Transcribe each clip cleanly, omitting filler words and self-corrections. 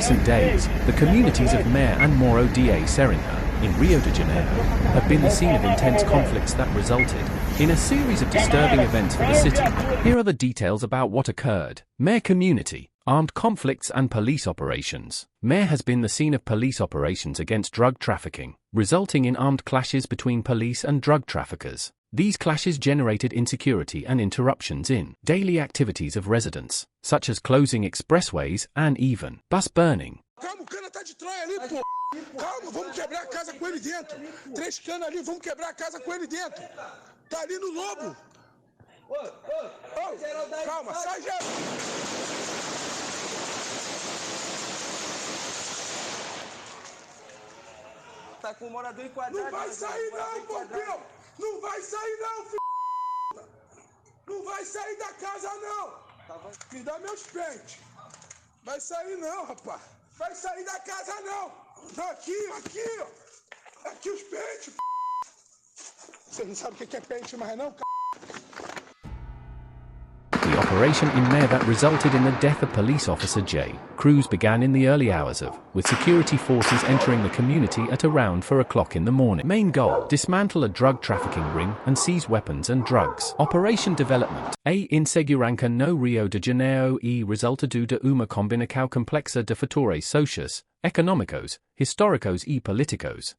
recent days, the communities of Maré and Morro de Serrinha, in Rio de Janeiro, have been the scene of intense conflicts that resulted in a series of disturbing events for the city. Here are the details about what occurred. Maré community, armed conflicts and police operations. Maré has been the scene of police operations against drug trafficking, resulting in armed clashes between police and drug traffickers. These clashes generated insecurity and interruptions in daily activities of residents, such as closing expressways and even bus burning. Calma, o cara tá de trás ali, pô. Calma, vamos quebrar a casa com ele dentro. 3 canas ali, vamos quebrar a casa com ele dentro. Tá ali no lobo. Calma, sai já. Tá com o morador enquadrado. Não vai sair não, Pompeu. Não vai sair não, filho. Não vai sair da casa não. Me dá meus pentes. Vai sair não, rapaz. Vai sair da casa não. Aqui, ó. Aqui os pentes. Você não sabe o que é pente mais não, The operation in Maré that resulted in the death of police officer Cruz began in the early hours with security forces entering the community at around 4 o'clock in the morning. Main goal: dismantle a drug trafficking ring and seize weapons and drugs. Operation development: insegurança no Rio de Janeiro resultado de uma combinação complexa de fatores socios, económicos, históricos e políticos.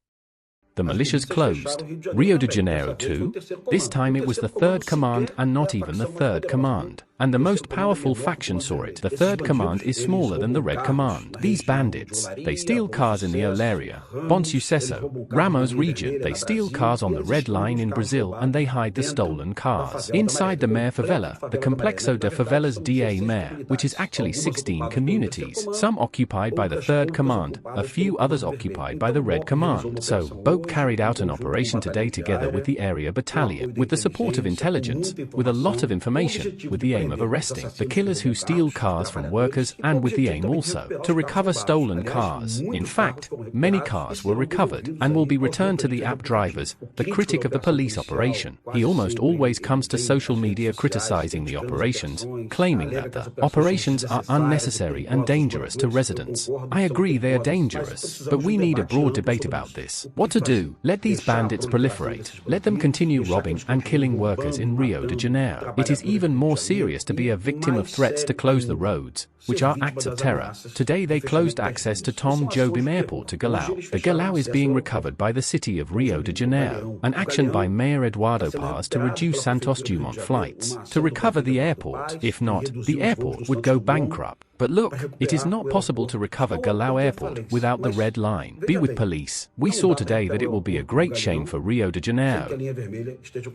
The militias closed Rio de Janeiro too. This time it was the third command and not even the third command. And the most powerful faction saw it. The third command is smaller than the red command. These bandits, they steal cars in the Olaria, Bom Sucesso, Ramos region. They steal cars on the red line in Brazil and they hide the stolen cars. Inside the Maré favela, the Complexo de Favelas da Maré, which is actually 16 communities, some occupied by the third command, a few others occupied by the red command. So, BOP carried out an operation today together with the area battalion, with the support of intelligence, with a lot of information, with the aim of arresting the killers who steal cars from workers and with the aim also to recover stolen cars. In fact, many cars were recovered and will be returned to the app drivers, the critic of the police operation. He almost always comes to social media criticizing the operations, claiming that the operations are unnecessary and dangerous to residents. I agree they are dangerous, but we need a broad debate about this. What to do? Let these bandits proliferate. Let them continue robbing and killing workers in Rio de Janeiro. It is even more serious to be a victim of threats to close the roads, which are acts of terror. Today they closed access to Tom Jobim Airport to Galão. The Galão is being recovered by the city of Rio de Janeiro, an action by Mayor Eduardo Paz to reduce Santos Dumont flights, to recover the airport. If not, the airport would go bankrupt. But look, it is not possible to recover Galão Airport without the red line. Be with police. We saw today that it will be a great shame for Rio de Janeiro.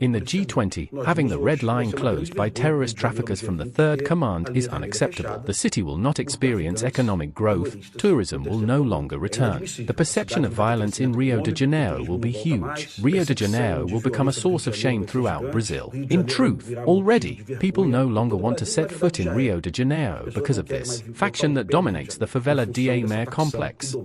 In the G20, having the red line closed by terrorist traffickers from the third command is unacceptable. The city will not experience economic growth, tourism will no longer return. The perception of violence in Rio de Janeiro will be huge. Rio de Janeiro will become a source of shame throughout Brazil. In truth, already, people no longer want to set foot in Rio de Janeiro because of this faction that dominates the favela da Maré complex.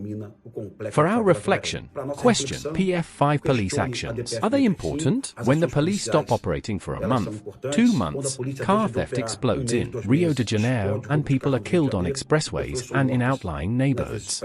For our reflection, question: PF5 police actions. Are they important? When the police stop operating for a month, 2 months, car theft explodes in Rio de Janeiro and people are killed on expressways and in outlying neighborhoods.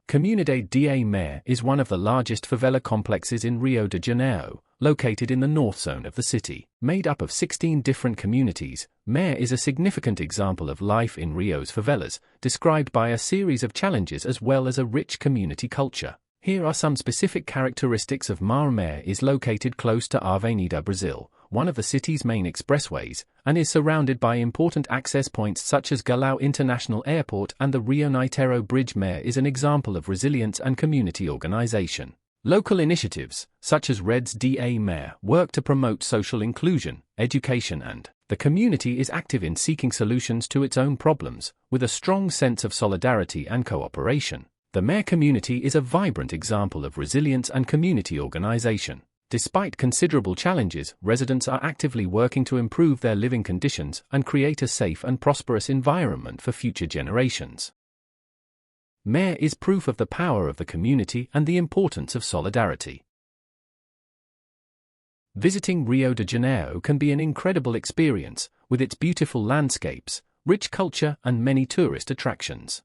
Comunidade da Maré is one of the largest favela complexes in Rio de Janeiro, located in the north zone of the city. Made up of 16 different communities, Maré is a significant example of life in Rio's favelas, described by a series of challenges as well as a rich community culture. Here are some specific characteristics of Maré. Maré is located close to Avenida Brazil, one of the city's main expressways, and is surrounded by important access points such as Galão International Airport and the Rio Niterói Bridge. Maré is an example of resilience and community organization. Local initiatives, such as Redes da Maré, work to promote social inclusion, education and the community is active in seeking solutions to its own problems, with a strong sense of solidarity and cooperation. The Maré community is a vibrant example of resilience and community organization. Despite considerable challenges, residents are actively working to improve their living conditions and create a safe and prosperous environment for future generations. Maré is proof of the power of the community and the importance of solidarity. Visiting Rio de Janeiro can be an incredible experience, with its beautiful landscapes, rich culture and many tourist attractions.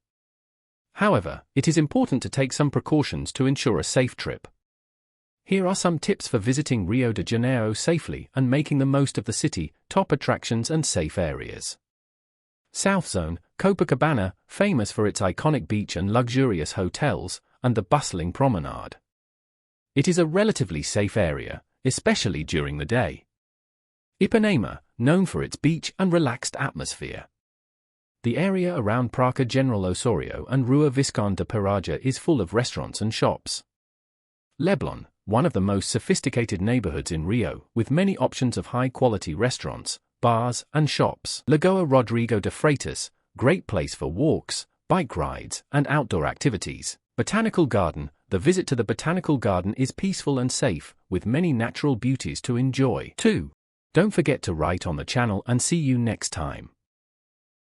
However, it is important to take some precautions to ensure a safe trip. Here are some tips for visiting Rio de Janeiro safely and making the most of the city, top attractions and safe areas. South Zone, Copacabana, famous for its iconic beach and luxurious hotels, and the bustling promenade. It is a relatively safe area, especially during the day. Ipanema, known for its beach and relaxed atmosphere. The area around Praça General Osorio and Rua Visconde de Piraja is full of restaurants and shops. Leblon, one of the most sophisticated neighborhoods in Rio, with many options of high-quality restaurants, bars, and shops. Lagoa Rodrigo de Freitas, great place for walks, bike rides, and outdoor activities. Botanical Garden, the visit to the Botanical Garden is peaceful and safe, with many natural beauties to enjoy. 2. Don't forget to write on the channel and see you next time.